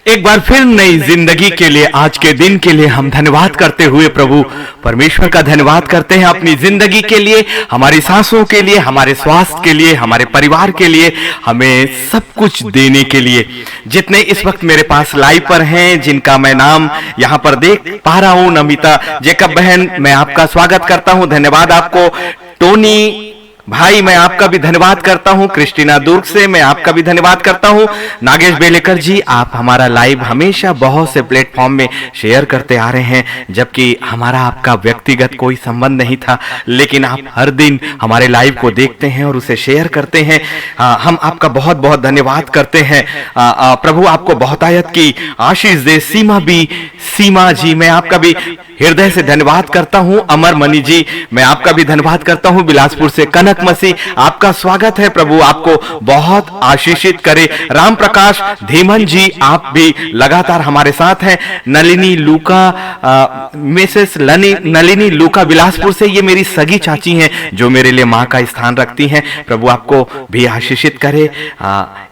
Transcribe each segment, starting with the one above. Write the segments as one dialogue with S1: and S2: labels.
S1: एक बार फिर नई जिंदगी के लिए, आज के दिन के लिए हम धन्यवाद करते हुए प्रभु परमेश्वर का धन्यवाद करते हैं अपनी जिंदगी के लिए, हमारी सांसों के लिए, हमारे स्वास्थ्य के लिए, हमारे परिवार के लिए, हमें सब कुछ देने के लिए। जितने इस वक्त मेरे पास लाइव पर हैं, जिनका मैं नाम यहाँ पर देख पा रहा हूँ, नमिता जेकब बहन, मैं आपका स्वागत करता हूँ, धन्यवाद आपको। टोनी भाई, मैं आपका भी धन्यवाद करता हूं। क्रिस्टीना दुर्ग से मैं आपका भी धन्यवाद करता हूं। नागेश बेलेकर जी, आप हमारा लाइव हमेशा बहुत से प्लेटफॉर्म में शेयर करते आ रहे हैं, जबकि हमारा आपका व्यक्तिगत कोई संबंध नहीं था, लेकिन आप हर दिन हमारे लाइव को देखते हैं और उसे शेयर करते हैं। हम आपका बहुत बहुत धन्यवाद करते हैं। प्रभु आपको बहुतायत की आशीष दे। सीमा जी, मैं आपका भी हृदय से धन्यवाद करता हूं। अमर मनी जी, मैं आपका भी धन्यवाद करता हूं। बिलासपुर से कनक मसीह, आपका स्वागत है। प्रभु आपको बहुत आशीषित करे। राम प्रकाश धीमन जी, आप भी लगातार हमारे साथ हैं। नलिनी लूका, मिसेस नलिनी लूका बिलासपुर से, ये मेरी सगी चाची हैं जो मेरे लिए मां का स्थान रखती हैं। प्रभु आपको भी आशीषित करे।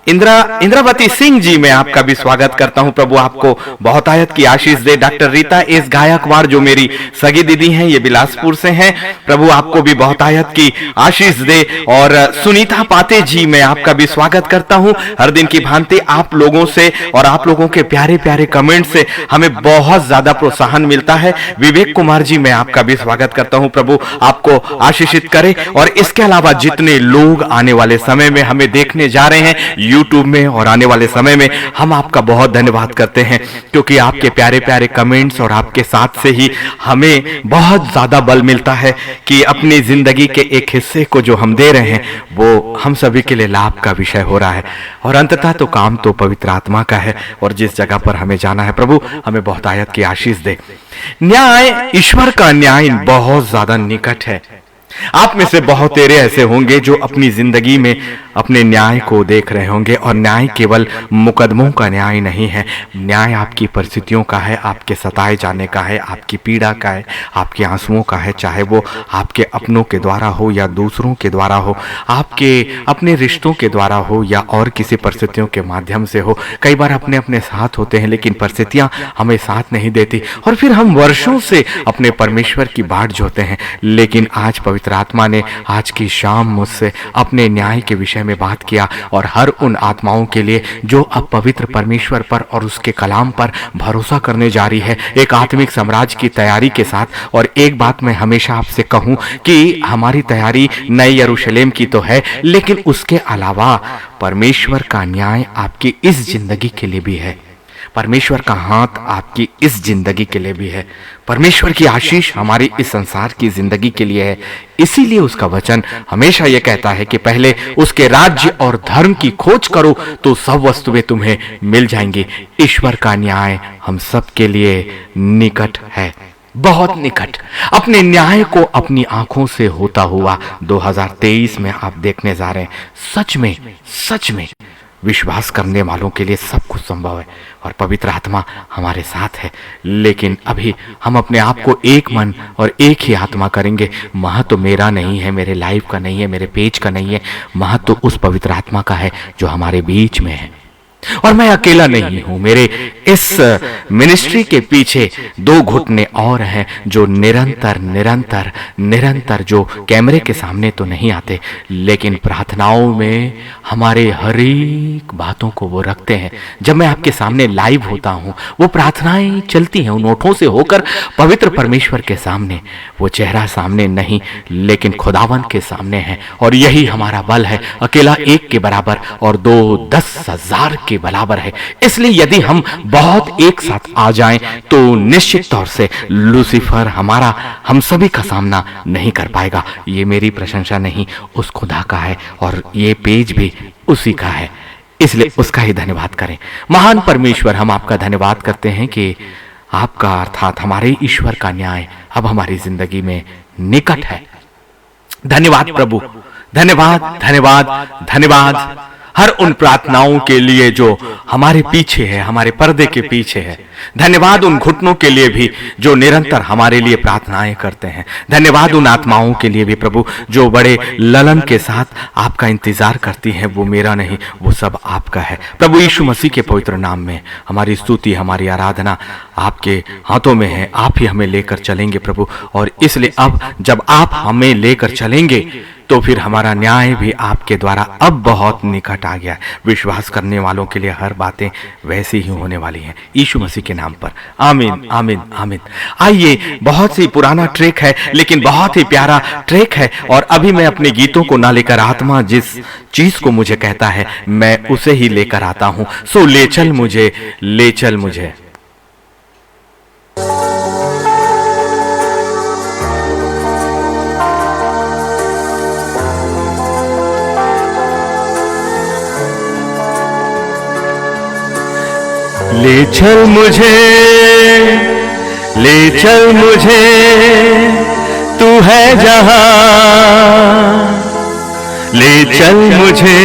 S1: इंद्रावती सिंह जी, मैं आपका भी स्वागत करता हूं। प्रभु आपको बहुतायत की आशीष दे। डॉक्टर रीता एस गायकवाड़, जो मेरी सगी दीदी हैं, ये बिलासपुर से हैं। प्रभु आपको भी बहुतायत की आशीष दे। और सुनीता पाते जी, मैं आपका भी स्वागत करता हूं। हर दिन की भांति आप लोगों से और आप लोगों के प्यारे प्यारे कमेंट से हमें बहुत ज्यादा प्रोत्साहन मिलता है। विवेक कुमार जी, मैं आपका भी स्वागत करता हूं। प्रभु आपको आशीषित करे। और इसके अलावा जितने लोग आने वाले समय में हमें देखने जा रहे हैं यूट्यूब में और आने वाले समय में, हम आपका बहुत धन्यवाद करते हैं, क्योंकि आपके प्यारे प्यारे कमेंट्स और आपके साथ से ही हमें बहुत ज्यादा बल मिलता है कि अपनी जिंदगी के एक हिस्से को जो हम दे रहे हैं वो हम सभी के लिए लाभ का विषय हो रहा है। और अंततः तो काम तो पवित्र आत्मा का है, और जिस जगह पर हमें जाना है प्रभु हमें बहुतायत की आशीष दे। न्याय, ईश्वर का न्याय बहुत ज्यादा निकट है। आप में से बहुत तेरे ऐसे होंगे जो अपनी जिंदगी में अपने न्याय को देख रहे होंगे, और न्याय केवल मुकदमों का न्याय नहीं है। न्याय आपकी परिस्थितियों का है, आपके सताए जाने का है, आपकी पीड़ा का है, आपके आंसुओं का है, चाहे वो आपके अपनों के द्वारा हो या दूसरों के द्वारा हो, आपके अपने रिश्तों के द्वारा हो या और किसी परिस्थितियों के माध्यम से हो। कई बार अपने अपने साथ होते हैं, लेकिन परिस्थितियां हमें साथ नहीं देती, और फिर हम वर्षों से अपने परमेश्वर की बाट जोते हैं। लेकिन आज पवित्र आत्मा ने आज की शाम मुझसे अपने न्याय के विषय में बात किया, और हर उन आत्माओं के लिए जो अब पवित्र परमेश्वर पर और उसके कलाम पर भरोसा करने जा रही है, एक आत्मिक साम्राज्य की तैयारी के साथ। और एक बात मैं हमेशा आपसे कहूं कि हमारी तैयारी नई यरूशलेम की तो है, लेकिन उसके अलावा परमेश्वर का न्याय आपकी इस जिंदगी के लिए भी है। परमेश्वर का हाथ आपकी इस जिंदगी के लिए भी है। परमेश्वर की आशीष हमारी इस संसार की जिंदगी के लिए है। इसीलिए उसका वचन हमेशा यह कहता है कि पहले उसके राज्य और धर्म की खोज करो तो सब वस्तुएं तुम्हें मिल जाएंगी। ईश्वर का न्याय हम सब के लिए निकट है, बहुत निकट। अपने न्याय को अपनी आंखों से होता हुआ 2023 में आप देखने जा रहे हैं। सच में विश्वास करने वालों के लिए सब कुछ संभव है, और पवित्र आत्मा हमारे साथ है। लेकिन अभी हम अपने आप को एक मन और एक ही आत्मा करेंगे। महत्व मेरा नहीं है, मेरे लाइव का नहीं है, मेरे पेज का नहीं है, महत्व उस पवित्र आत्मा का है जो हमारे बीच में है। और मैं अकेला नहीं हूं, मेरे इस मिनिस्ट्री के पीछे 2 घुटने और हैं जो निरंतर जो कैमरे के सामने तो नहीं आते, लेकिन प्रार्थनाओं में हमारे हर एक बातों को वो रखते हैं। जब मैं आपके सामने लाइव होता हूं, वो प्रार्थनाएं चलती हैं उन ओठों से होकर पवित्र परमेश्वर के सामने। वो चेहरा सामने नहीं, लेकिन खुदावन के सामने है, और यही हमारा बल है। अकेला 1 के बराबर और 2 10,000 के बराबर है। इसलिए यदि हम बहुत एक साथ आ जाएं तो निश्चित तौर से लूसीफर हम सभी का सामना नहीं कर पाएगा। ये मेरी प्रशंसा नहीं, उस खुदा का है, और ये पेज भी उसी का है। इसलिए उसका ही धन्यवाद करें। महान परमेश्वर, हम आपका धन्यवाद करते हैं कि आपका अर्थात हमारे ईश्वर का न्याय अब हमारी जिंदगी में निकट है। धन्यवाद प्रभु, धन्यवाद। हर उन प्रार्थनाओं के लिए जो हमारे पीछे है, हमारे पर्दे के पीछे है। धन्यवाद उन घुटनों के लिए भी जो निरंतर हमारे लिए प्रार्थनाएं करते हैं। धन्यवाद उन आत्माओं के लिए भी प्रभु जो बड़े ललन के साथ आपका इंतजार करती हैं। वो मेरा नहीं, वो सब आपका है। प्रभु यीशु मसीह के पवित्र नाम में हमारी स्तुति, हमारी आराधना आपके हाथों में है। आप ही हमें लेकर चलेंगे प्रभु, और इसलिए अब जब आप हमें लेकर चलेंगे तो फिर हमारा न्याय भी आपके द्वारा अब बहुत निकट आ गया है। विश्वास करने वालों के लिए हर बातें वैसी ही होने वाली हैं, यीशु मसीह के नाम पर। आमीन, आमीन, आमीन। आइए, बहुत ही पुराना ट्रैक है लेकिन बहुत ही प्यारा ट्रैक है, और अभी मैं अपने गीतों को ना लेकर आत्मा जिस चीज को मुझे कहता है मैं उसे ही लेकर आता हूं। सो ले चल मुझे, ले चल मुझे। ले चल मुझे, ले चल मुझे, तू है जहां। ले चल मुझे,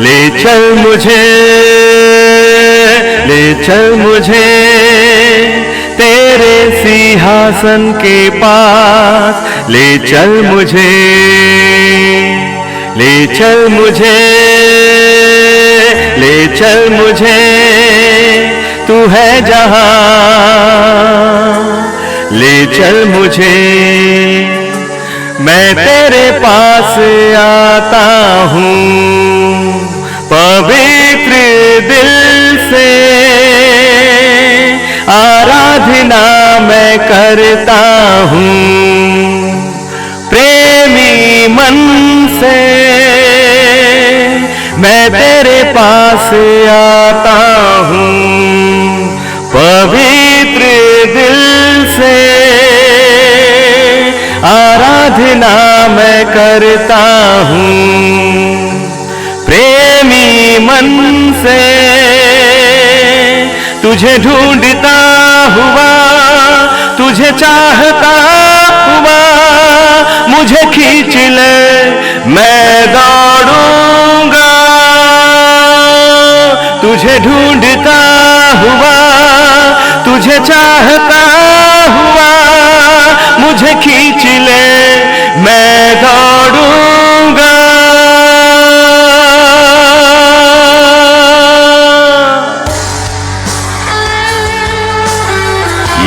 S1: ले चल मुझे, ले चल मुझे, तेरे सिंहासन के पास। ले चल मुझे, ले चल मुझे, ले चल मुझे, तू है जहां। ले चल मुझे, मैं तेरे पास आता हूँ पवित्र दिल से। आराधना मैं करता हूँ प्रेमी मन से। मैं तेरे पास आता हूँ पवित्र दिल से। आराधना मैं करता हूँ प्रेमी मन से। तुझे ढूंढता हुआ, तुझे चाहता हुआ, मुझे खींच ले, मैं दौड़ूंगा। तुझे ढूंढता हुआ, तुझे चाहता हुआ, मुझे खींच ले, मैं दौड़ूंगा।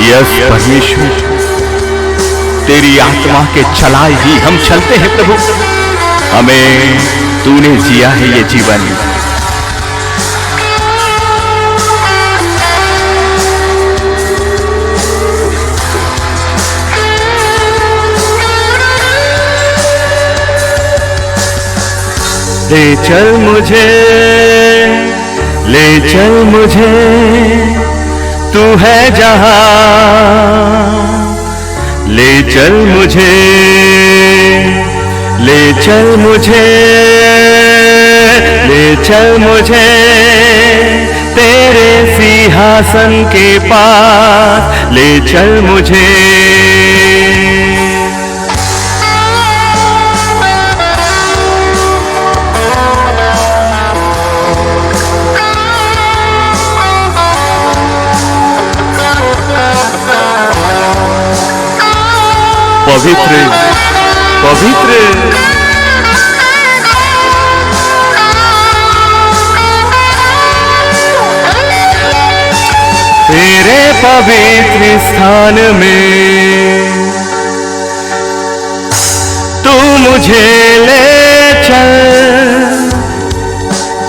S1: यस परमेश्वर, तेरी आत्मा के चलाए ही हम चलते हैं प्रभु। हमें तूने जिया है ये जीवन। ले चल मुझे, ले चल मुझे, तू है जहां। ले चल मुझे, ले चल मुझे, ले चल मुझे, तेरे सिंहासन के पास। ले चल मुझे, पवित्र पवित्र तेरे पवित्र स्थान में तू मुझे ले चल।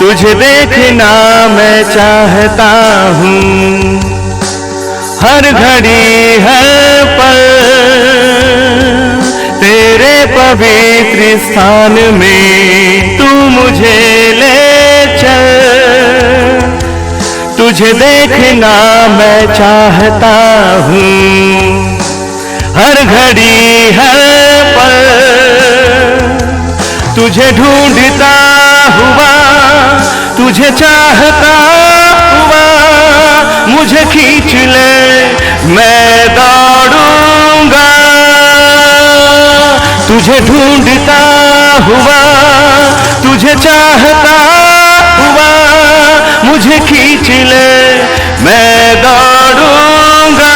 S1: तुझे देखना मैं चाहता हूँ हर घड़ी हर पल। तेरे पवित्र स्थान में तू मुझे ले चल। तुझे देखना मैं चाहता हूँ हर घड़ी हर पल। तुझे ढूंढता हुआ, तुझे चाहता हुआ, मुझे खींच ले, मैं दौड़ूंगा। तुझे ढूंढता हुआ, तुझे तुझे चाहता हुआ मुझे खींच ले, मैं दौड़ूंगा।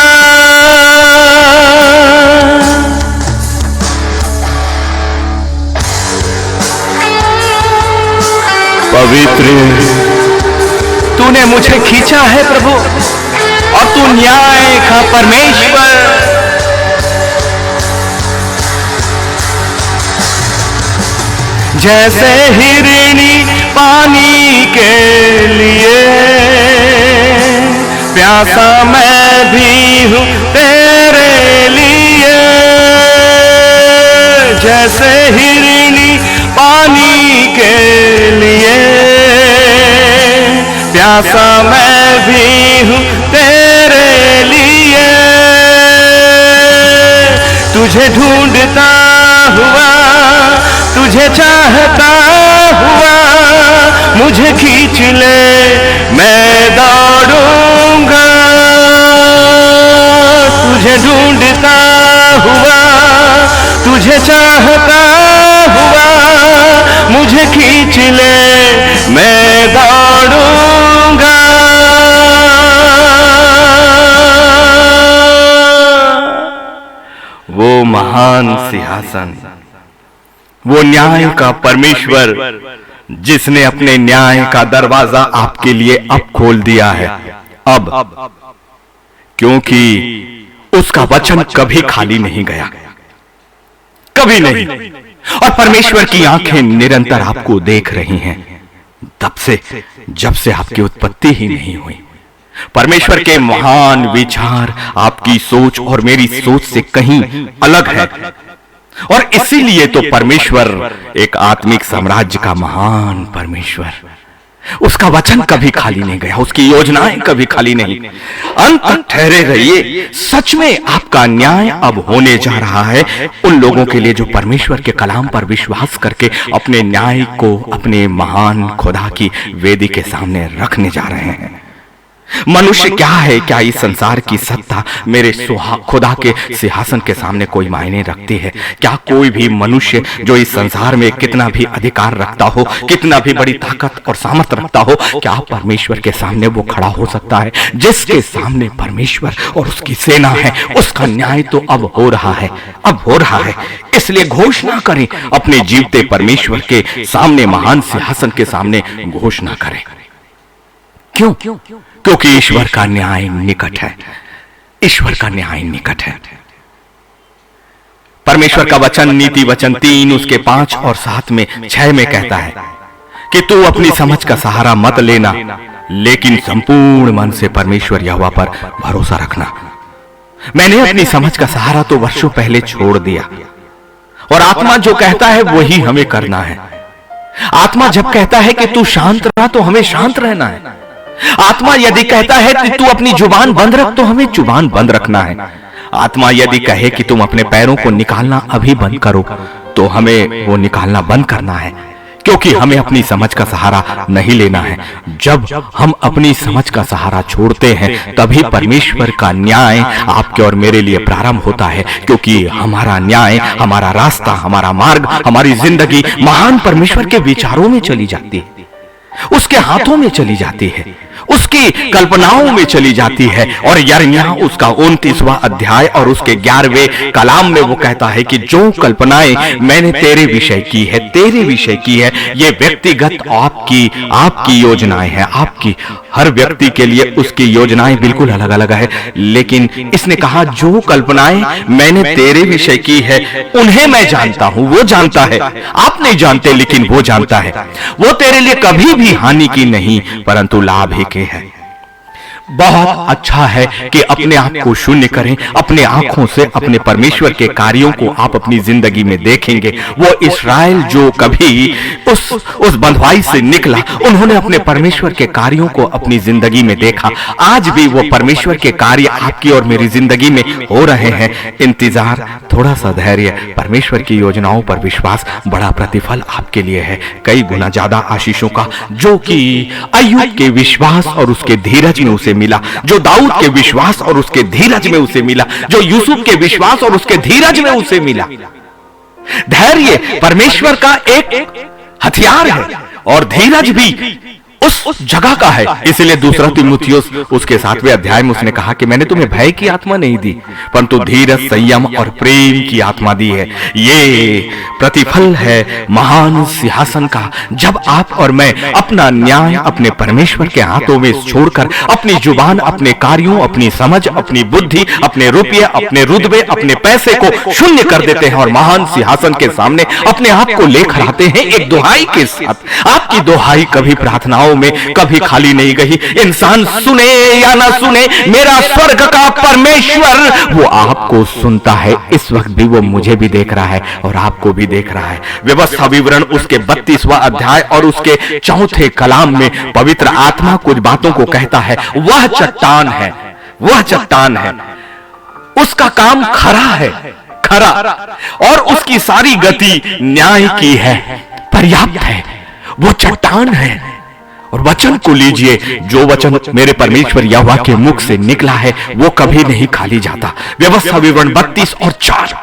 S1: पवित्र तूने मुझे खींचा है प्रभु, और तू न्याय का परमेश्वर। जैसे हिरनी पानी के लिए प्यासा मैं भी हूँ तेरे लिए, जैसे हिरनी पानी के लिए प्यासा मैं भी हूँ तेरे लिए। तुझे ढूंढता हुआ, तुझे चाहता हुआ मुझे खींच ले, मैं दौड़ूंगा। तुझे ढूंढता हुआ, तुझे चाहता हुआ मुझे खींच ले, मैं दौड़ूंगा। वो महान सिंहासन, वो न्याय का परमेश्वर जिसने अपने न्याय का दरवाजा आपके लिए अब खोल दिया है, अब, क्योंकि उसका वचन कभी खाली नहीं गया, कभी नहीं। और परमेश्वर की आंखें निरंतर आपको देख रही हैं, तब से जब से आपकी उत्पत्ति ही नहीं हुई। परमेश्वर के महान विचार आपकी सोच और मेरी सोच से कहीं अलग है, और इसीलिए तो परमेश्वर एक आत्मिक साम्राज्य का महान परमेश्वर, उसका वचन कभी खाली नहीं गया, उसकी योजनाएं कभी खाली नहीं। अंत तक ठहरे रहिए, सच में आपका न्याय अब होने जा रहा है उन लोगों के लिए जो परमेश्वर के कलाम पर विश्वास करके अपने न्याय को अपने महान खुदा की वेदी के सामने रखने जा रहे हैं। मनुष्य क्या है, क्या इस संसार की सत्ता मेरे खुदा के सिंहासन के सामने कोई मायने रखती है? क्या कोई भी मनुष्य जो इस संसार में कितना भी अधिकार रखता हो, कितना भी बड़ी ताकत और सामर्थ्य रखता हो, क्या परमेश्वर के सामने वो खड़ा हो सकता है? जिसके सामने परमेश्वर और उसकी सेना है, उसका न्याय तो अब हो रहा है, अब हो रहा है। इसलिए घोषणा करें अपने जीवते परमेश्वर के सामने, महान सिंहासन के सामने घोषणा करें। क्यों? क्योंकि ईश्वर का न्याय निकट है, ईश्वर का न्याय निकट है। परमेश्वर का वचन नीति वचन 3 उसके 5 और 7 में 6 में कहता है कि तू अपनी समझ का सहारा मत लेना, लेकिन संपूर्ण मन से परमेश्वर यहोवा पर भरोसा रखना। मैंने अपनी समझ का सहारा तो वर्षों पहले छोड़ दिया, और आत्मा जो कहता है वही हमें करना है। आत्मा जब कहता है कि तू शांत रह, तो हमें शांत रहना है। आत्मा यदि कहता है कि तू अपनी जुबान बंद रख, तो हमें जुबान बंद रखना है। आत्मा यदि कहे कि तुम अपने पैरों को निकालना अभी बंद करो, तो हमें वो निकालना बंद करना है, क्योंकि हमें अपनी समझ का सहारा नहीं लेना है। जब हम अपनी समझ का सहारा छोड़ते हैं, तभी परमेश्वर का न्याय आपके और मेरे लिए प्रारंभ होता है, क्योंकि हमारा न्याय, हमारा रास्ता, हमारा मार्ग, हमारी जिंदगी महान परमेश्वर के विचारों में चली जाती है, उसके हाथों में चली जाती है, उसकी कल्पनाओं में चली जाती है। और यिर्मयाह उसका 29वां अध्याय और उसके 11वें कलाम में वो कहता है कि जो कल्पनाएं मैंने तेरे विषय की है, तेरे विषय की है, ये व्यक्तिगत आपकी योजनाएं हैं। आपकी हर व्यक्ति के लिए उसकी योजनाएं बिल्कुल अलग अलग है, लेकिन इसने कहा जो कल्पनाएं मैंने तेरे विषय की है उन्हें मैं जानता हूं। वो जानता है, आप नहीं जानते, लेकिन वो जानता है। वो तेरे लिए कभी भी हानि की नहीं, परंतु लाभ ही के है। बहुत अच्छा है कि अपने आप को शून्य करें, अपने आंखों से अपने परमेश्वर के कार्यों को आप अपनी जिंदगी में देखेंगे। वो इस्राएल जो कभी उस बंधुआई से निकला, उन्होंने अपने परमेश्वर के कार्यों को अपनी जिंदगी में देखा। आज भी वो परमेश्वर के कार्य आपकी और मेरी जिंदगी में हो रहे हैं। इंतजार, थोड़ा सा धैर्य, परमेश्वर की योजनाओं पर विश्वास, बड़ा प्रतिफल आपके लिए है, कई गुना ज्यादा आशीषों का, जो कि अय्यूब के विश्वास और उसके धीरज में उसे मिला, जो दाऊद के विश्वास और उसके धीरज में उसे मिला, जो यूसुफ के विश्वास और उसके धीरज में उसे मिला। धैर्य परमेश्वर का एक हथियार है। और धीरज भी उस जगह का है। इसलिए दूसरा तीमुथियुस उसके 7वें अध्याय में उसने कहा कि मैंने तुम्हें भय की आत्मा नहीं दी, परंतु धीरज, संयम और प्रेम की आत्मा दी है। ये प्रतिफल है महान सिंहासन का, जब आप और मैं अपना न्याय अपने परमेश्वर के हाथों में छोड़कर अपनी जुबान, अपने कार्यों, अपनी समझ, अपनी बुद्धि, अपने रुपये, अपने रुतबे, अपने पैसे को शून्य कर देते हैं और महान सिंहासन के सामने अपने आप को लेकर आते हैं एक दुहाई के साथ। आपकी दुहाई कभी प्रार्थनाओं में कभी खाली नहीं गई। इंसान सुने या ना सुने, मेरा स्वर्ग का परमेश्वर वो आपको सुनता है। इस वक्त भी वो मुझे भी देख रहा है और आपको भी देख रहा है। व्यवस्था विवरण उसके 32वां अध्याय और उसके 4थे कलाम में पवित्र आत्मा कुछ बातों को कहता है। वह चट्टान है, वह चट्टान है, उसका काम खरा है, खरा, और उसकी सारी गति न्याय की है, पर्याप्त है। वो चट्टान है। और वचन को लीजिए, जो वचन मेरे परमेश्वर यहोवा के मुख से निकला है वो कभी नहीं खाली जाता। व्यवस्था विवरण 32 और 4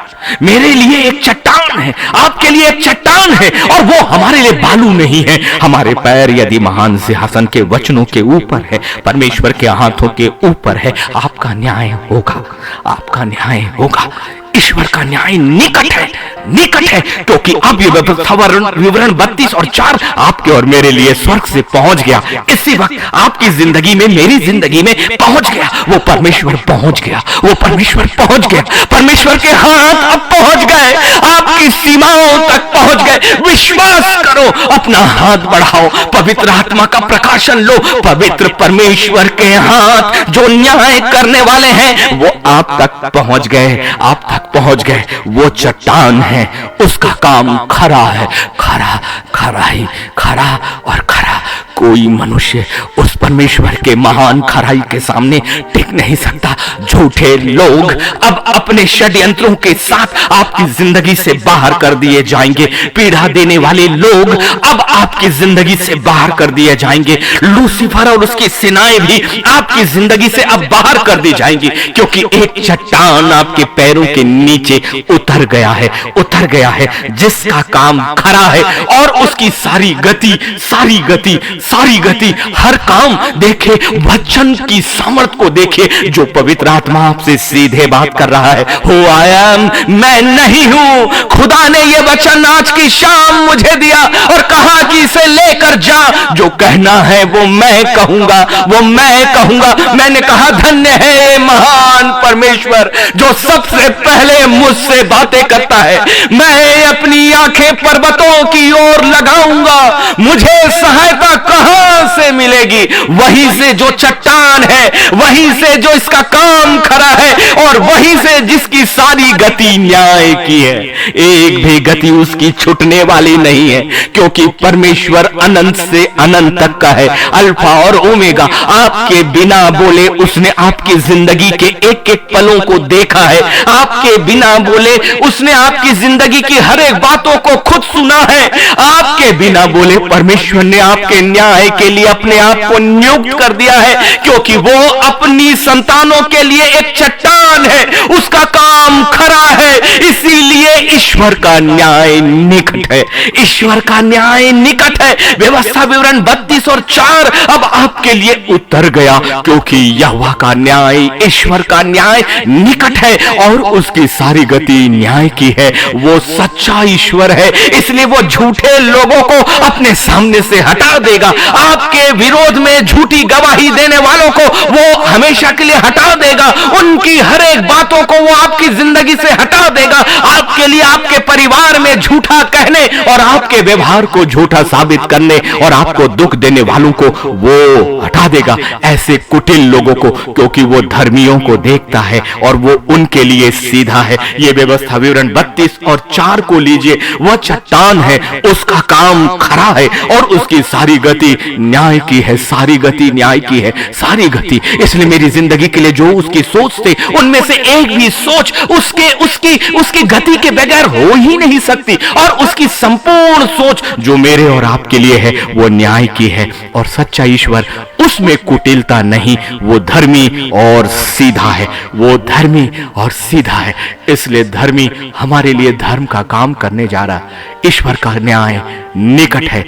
S1: मेरे लिए एक चट्टान है, आपके लिए एक चट्टान है, और वो हमारे लिए बालू नहीं है। हमारे पैर यदि महान सिंहासन के वचनों के ऊपर है, परमेश्वर के हाथों के ऊपर है, आपका न्याय होगा, आपका न्याय होगा। ईश्वर का न्याय निकट है, निकट है, क्योंकि अब ये व्यवस्था विवरण 32 और 4 आपके और मेरे लिए स्वर्ग से पहुंच गया। इसी वक्त आपकी जिंदगी में, मेरी जिंदगी में पहुंच गया। वो परमेश्वर पहुंच गया, वो परमेश्वर पहुंच गया। परमेश्वर के हाथ अब पहुंच गए, आपकी सीमाओं तक पहुंच गए। विश्वास करो, अपना हाथ बढ़ाओ, पवित्र आत्मा का प्रकाशन लो। पवित्र परमेश्वर के हाथ जो न्याय करने वाले हैं वो आप तक पहुंच गए, आप तक पहुंच गए। वो चट्टान है, उसका काम खरा है, खरा, खरा ही खरा और खरा। कोई मनुष्य उस परमेश्वर के महान खराई के सामने टिक नहीं सकता। झूठे लोग अब अपने षड्यंत्रों के साथ आपकी जिंदगी से बाहर कर दिए जाएंगे। पीड़ा देने वाले लोग अब आपकी जिंदगी से बाहर कर दिए जाएंगे। लूसीफर और उसकी सेनाएं भी आपकी जिंदगी से अब बाहर कर दी जाएंगी, क्योंकि एक चट्टान आपके पैरों के नीचे उतर गया है, उतर गया है, जिसका काम खरा है और उसकी सारी गति, सारी गति, सारी गति, हर काम देखे, वचन की सामर्थ को देखे। जो पवित्र आत्मा आपसे सीधे बात कर रहा है, हो आई एम, मैं नहीं हूं। खुदा ने यह वचन आज की शाम मुझे दिया और कहा कि इसे लेकर जा, जो कहना है वो मैं कहूंगा, वो मैं कहूंगा। मैंने कहा धन्य है महान परमेश्वर जो सबसे पहले मुझसे बातें करता है। मैं अपनी आंखें पर्वतों की ओर लगाऊंगा, मुझे सहायता कहां से मिलेगी? वहीं से जो चट्टान है, वहीं से जो इसका काम खरा है, और वहीं से जिसकी सारी गति न्याय की है। एक भी गति उसकी छूटने वाली नहीं है, क्योंकि परमेश्वर अनंत से अनंत तक का है, अल्फा और ओमेगा। आपके बिना बोले उसने आपकी जिंदगी के एक एक पलों को देखा है। आपके बिना बोले उसने आपकी जिंदगी की हर एक बातों को खुद सुना है। आपके बिना बोले परमेश्वर ने आपके न्याय के लिए अपने आप को नियुक्त कर दिया है, क्योंकि वो अपनी संतानों के लिए एक चट्टान है, उसका काम खरा है। इसीलिए ईश्वर का न्याय निकट है, ईश्वर का न्याय निकट है। व्यवस्था विवरण 32 और 4 अब आपके लिए उतर गया, क्योंकि यहोवा का न्याय, ईश्वर का न्याय निकट है और उसकी सारी गति न्याय की है। वो सच्चा ईश्वर है, इसलिए वो झूठे लोगों को अपने सामने से हटा देगा। आपके विरोध में झूठी गवाही देने वालों को वो हमेशा के लिए हटा देगा। उनकी हर एक बातों को वो आपकी जिंदगी से हटा देगा। आपके लिए, आपके परिवार में झूठा कहने और आपके व्यवहार को झूठा साबित करने और आपको दुख देने वालों को वो हटा देगा, ऐसे कुटिल लोगों को, क्योंकि वो धर्मियों को देखता है और वो उनके लिए सीधा है। ये व्यवस्था विवरण 32 और 4 को लीजिए। वह चट्टान है, उसका काम खरा है और उसकी सारी गति न्याय की है, सारी गति न्याय की है, सारी गति। इसलिए मेरी जिंदगी के लिए जो उसकी सोच थे, उनमें से एक भी सोच उसकी गति के बगैर हो ही नहीं सकती, और उसकी संपूर्ण सोच जो मेरे और आपके लिए है वो न्याय की है। और सच्चा ईश्वर, उसमें कुटिलता नहीं, वो धर्मी और सीधा है, वो धर्मी और सीधा है। इसलिए धर्मी हमारे लिए धर्म का काम करने जा रहा है। ईश्वर का न्याय निकट है,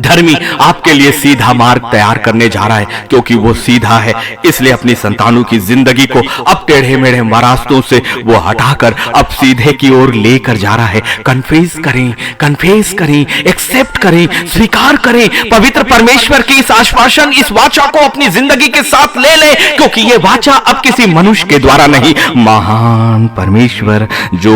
S1: धर्मी आपके लिए सीधा मार्ग तैयार करने जा रहा है, क्योंकि वो सीधा है। इसलिए अपनी संतानों की जिंदगी को अब टेढ़े मेढ़े रास्तों से वो हटाकर अब सीधे की ओर लेकर जा रहा है। कन्फेस करें, एक्सेप्ट करें, स्वीकार करें। पवित्र परमेश्वर की इस आश्वासन, इस वाचा को अपनी जिंदगी के साथ ले लें, क्योंकि ये वाचा अब किसी मनुष्य के द्वारा नहीं, महान परमेश्वर जो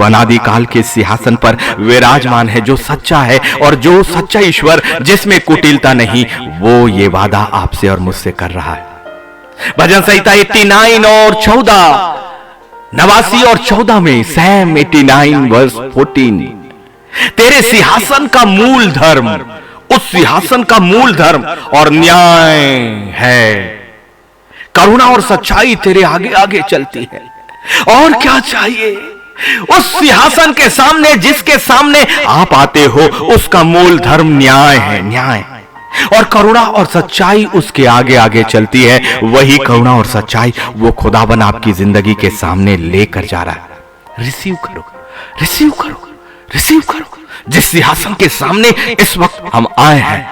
S1: अनादिकाल के सिंहासन पर विराजमान है, जो सच्चा है और जो सच्चा ईश्वर जिसमें कुटिलता नहीं, वो ये वादा आपसे और मुझसे कर रहा है। भजन संहिता 89 और 14, 89 और 14 में, सैम 89 वर्स 14, तेरे सिंहासन का मूल धर्म, उस सिंहासन का मूल धर्म और न्याय है। करुणा और सच्चाई तेरे आगे आगे चलती है। और क्या चाहिए? उस सिंहासन के सामने, जिसके सामने आप आते हो, उसका मूल धर्म न्याय है, न्याय। और करुणा और सच्चाई उसके आगे आगे चलती है। वही करुणा और सच्चाई वो खुदावन आपकी जिंदगी के सामने लेकर जा रहा है। रिसीव करो, रिसीव करो, रिसीव करो। जिस सिंहासन के सामने इस वक्त हम आए हैं,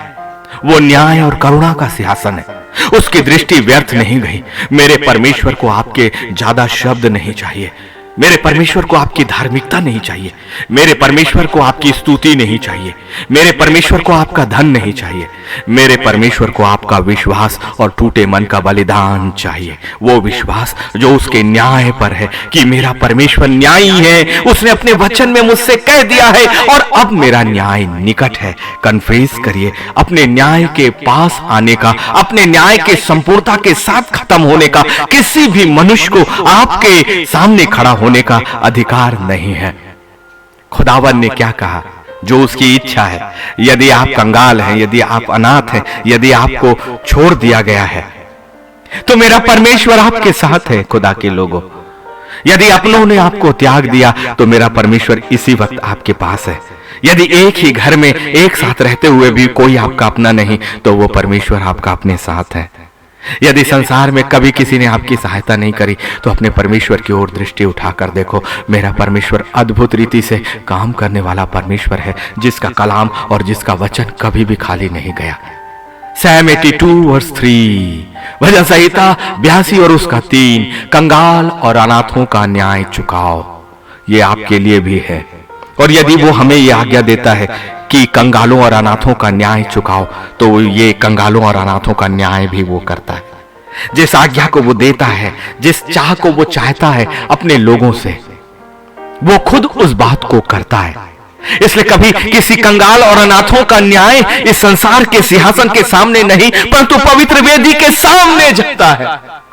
S1: वो न्याय और करुणा का सिंहासन है। उसकी दृष्टि व्यर्थ नहीं गई। मेरे परमेश्वर को आपके ज्यादा शब्द नहीं चाहिए। मेरे परमेश्वर को आपकी धार्मिकता नहीं चाहिए। मेरे परमेश्वर को आपकी स्तुति नहीं चाहिए। मेरे परमेश्वर को आपका धन नहीं चाहिए। मेरे परमेश्वर को आपका विश्वास और टूटे मन का बलिदान चाहिए। वो विश्वास जो उसके न्याय पर है कि मेरा परमेश्वर न्यायी है। उसने अपने वचन में मुझसे कह दिया है और अब मेरा न्याय निकट है। कन्फेस करिए, अपने न्याय के पास आने का, अपने न्याय के संपूर्णता के साथ खत्म होने का किसी भी मनुष्य को आपके सामने खड़ा होने का अधिकार नहीं है। खुदावन ने क्या कहा? जो उसकी इच्छा है। यदि आप कंगाल हैं, यदि आप अनाथ हैं, यदि आपको छोड़ दिया गया है, तो मेरा परमेश्वर आपके साथ है। खुदा के लोगों, यदि अपनों ने आपको त्याग दिया, तो मेरा परमेश्वर इसी वक्त आपके पास है। यदि एक ही घर में एक साथ रहते हुए भी कोई आपका अपना नहीं, तो वो परमेश्वर आपका अपने साथ है। यदि संसार में कभी किसी ने आपकी सहायता नहीं करी, तो अपने परमेश्वर की ओर दृष्टि उठाकर देखो। मेरा परमेश्वर अद्भुत रीति से काम करने वाला परमेश्वर है, जिसका कलाम और जिसका वचन कभी भी खाली नहीं गया। सैम 82 वर्स 3, भजन संहिता 82 और उसका 3, कंगाल और अनाथों का न्याय चुकाओ। ये आपके लिए भी है। और यदि वो हमें ये आज्ञा देता है कि कंगालों और अनाथों का न्याय चुकाओ, तो ये कंगालों और अनाथों का न्याय भी वो करता है। जिस आज्ञा को वो देता है, जिस चाह को वो चाहता है अपने लोगों से, वो खुद उस बात को करता है। इसलिए कभी किसी कंगाल और अनाथों का न्याय इस संसार के सिंहासन के सामने नहीं, परंतु पवित्र वेदी के सामने जाता है।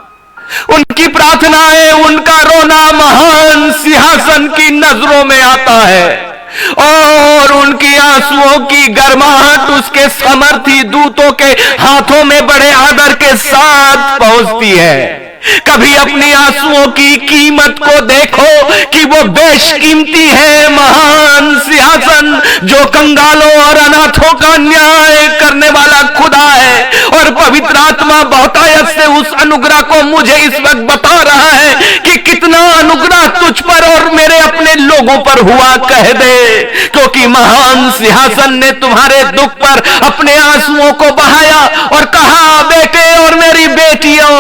S1: उनकी प्रार्थनाएं, उनका रोना महान सिंहासन की नजरों में आता है और उनकी आंसुओं की गर्माहट उसके समर्थी दूतों के हाथों में बड़े आदर के साथ पहुंचती है। कभी अपनी आंसुओं की कीमत को देखो कि वो बेशकीमती है। महान सिंहासन जो कंगालों और अनाथों का न्याय करने वाला खुदा है, और पवित्र आत्मा बहुतायत से उस अनुग्रह को मुझे इस वक्त बता रहा है कि कितना अनुग्रह तुझ पर और मेरे अपने लोगों पर हुआ कह दे, क्योंकि महान सिंहासन ने तुम्हारे दुख पर अपने आंसुओं को बहाया और कहा, बेटे और मेरी बेटियों,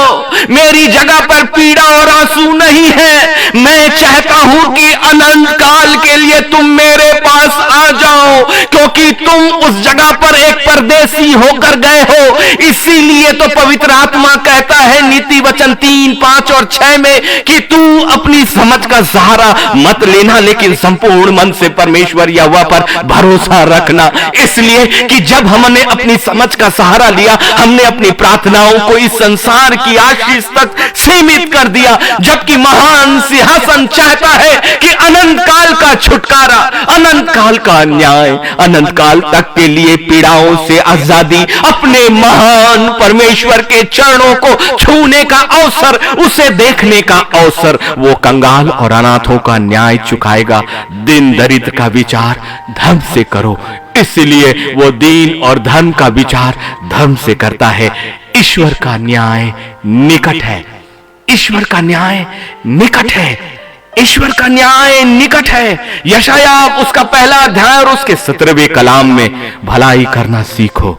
S1: मेरी जगह पर पीड़ा और आंसू नहीं है। मैं चाहता हूं कि अनंत काल के लिए तुम मेरे पास आ जाओ, क्योंकि तुम उस जगह पर एक परदेसी होकर गए हो। इसीलिए तो पवित्र आत्मा कहता है नीति वचन 3, 5 और 6 में कि तू अपनी समझ का सहारा मत लेना, लेकिन संपूर्ण मन से परमेश्वर यहोवा पर भरोसा रखना। इसलिए कि जब हमने अपनी समझ का सहारा लिया, हमने अपनी प्रार्थनाओं को इस संसार की आशीष तक सीमित कर दिया, जबकि महान सिंहासन चाहता है कि अनंत काल का छुटकारा, अनंत काल का न्याय, अनंत काल तक के लिए पीड़ाओं से आजादी, अपने महान परमेश्वर के चरणों को छूने का अवसर, उसे देखने का अवसर। वो कंगाल और अनाथों का न्याय चुकाएगा। दिन दरिद्र का विचार धर्म से करो, इसलिए वो दीन और धर्म का विचार धर्म से करता है। ईश्वर का न्याय निकट है, ईश्वर का न्याय निकट है। ईश्वर का न्याय निकट है। यशाया उसका पहला अध्याय और उसके 17वें कलाम में भलाई करना सीखो,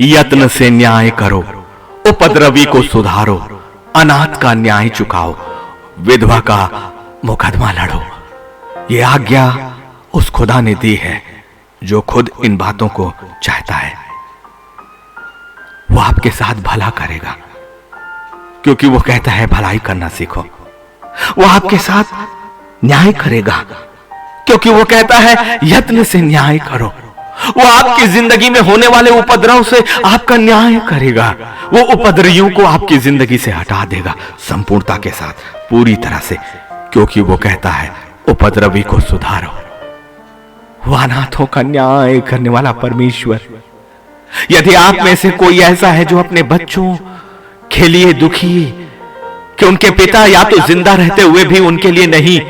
S1: यत्न से न्याय करो, उपद्रवी को सुधारो, अनाथ का न्याय चुकाओ, विधवा का मुकदमा लड़ो। ये आज्ञा उस खुदा ने दी है जो खुद इन बातों को चाहता है। वो आपके साथ भला करेगा क्योंकि वो कहता है भलाई करना सीखो। वो आपके साथ न्याय करेगा क्योंकि वो कहता है यत्न से न्याय करो। वो आपकी जिंदगी में होने वाले उपद्रव से आपका न्याय करेगा। वो उपद्रवियों को आपकी जिंदगी से हटा देगा संपूर्णता के साथ, पूरी तरह से, क्योंकि वो कहता है उपद्रवी को सुधारो। वो अनाथों का न्याय करने वाला परमेश्वर। यदि आप में से कोई ऐसा है जो अपने बच्चों के लिए दुखी कि उनके पिता या तो जिंदा रहते हुए भी उनके लिए नहीं,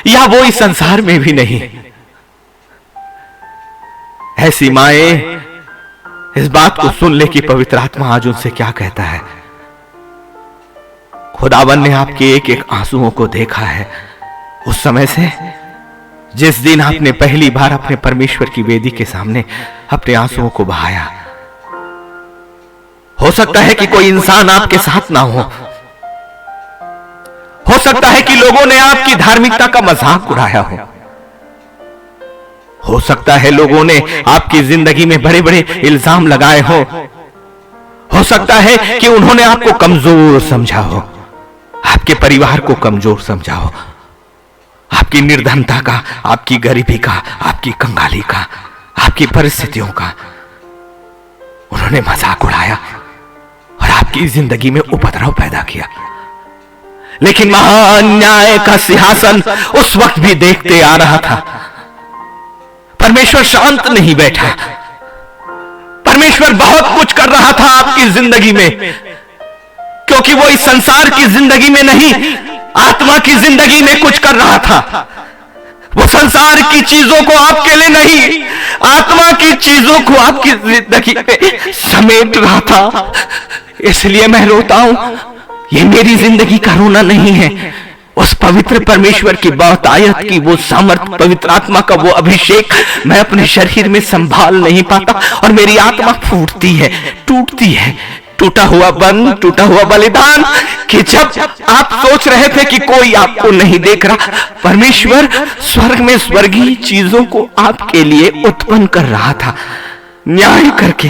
S1: या वो इस संसार में भी नहीं, ऐसी माएं इस बात को सुन ले कि पवित्र आत्मा आज उनसे क्या कहता है। खुदावन ने आपके एक एक आंसुओं को देखा है, उस समय से जिस दिन आपने पहली बार अपने परमेश्वर की वेदी के सामने अपने आंसुओं को बहाया। हो सकता है कि कोई इंसान आपके साथ ना हो सकता है कि लोगों ने आपकी धार्मिकता का मजाक उड़ाया हो सकता है लोगों ने आपकी जिंदगी में बड़े बड़े इल्जाम लगाए हो सकता है कि उन्होंने आपको कमजोर समझा हो, आपके परिवार को कमजोर समझा हो, आपकी निर्धनता का, आपकी गरीबी का, आपकी कंगाली का, आपकी परिस्थितियों का उन्होंने मजाक उड़ाया और आपकी जिंदगी में उपद्रव पैदा किया। लेकिन महान न्याय का सिंहासन उस वक्त भी देखते आ रहा था। परमेश्वर शांत नहीं बैठा, परमेश्वर बहुत कुछ कर रहा था आपकी जिंदगी में, क्योंकि वो इस संसार की जिंदगी में नहीं, आत्मा की जिंदगी में कुछ कर रहा था। वो संसार की चीजों को आपके लिए नहीं, आत्मा की चीजों को आपकी जिंदगी में समेट रहा था। इसलिए मैं रोता हूं। ये मेरी जिंदगी का रोना नहीं है, उस पवित्र परमेश्वर की बहुतायत की वो सामर्थ, पवित्र आत्मा का वो अभिषेक मैं अपने शरीर में संभाल नहीं पाता और मेरी आत्मा फूटती है, टूटती है। टूटा हुआ बन, टूटा हुआ बलिदान, कि जब आप सोच रहे थे कि कोई आपको नहीं देख रहा, परमेश्वर स्वर्ग में स्वर्गीय चीजों को आपके लिए उत्पन्न कर रहा था न्याय करके।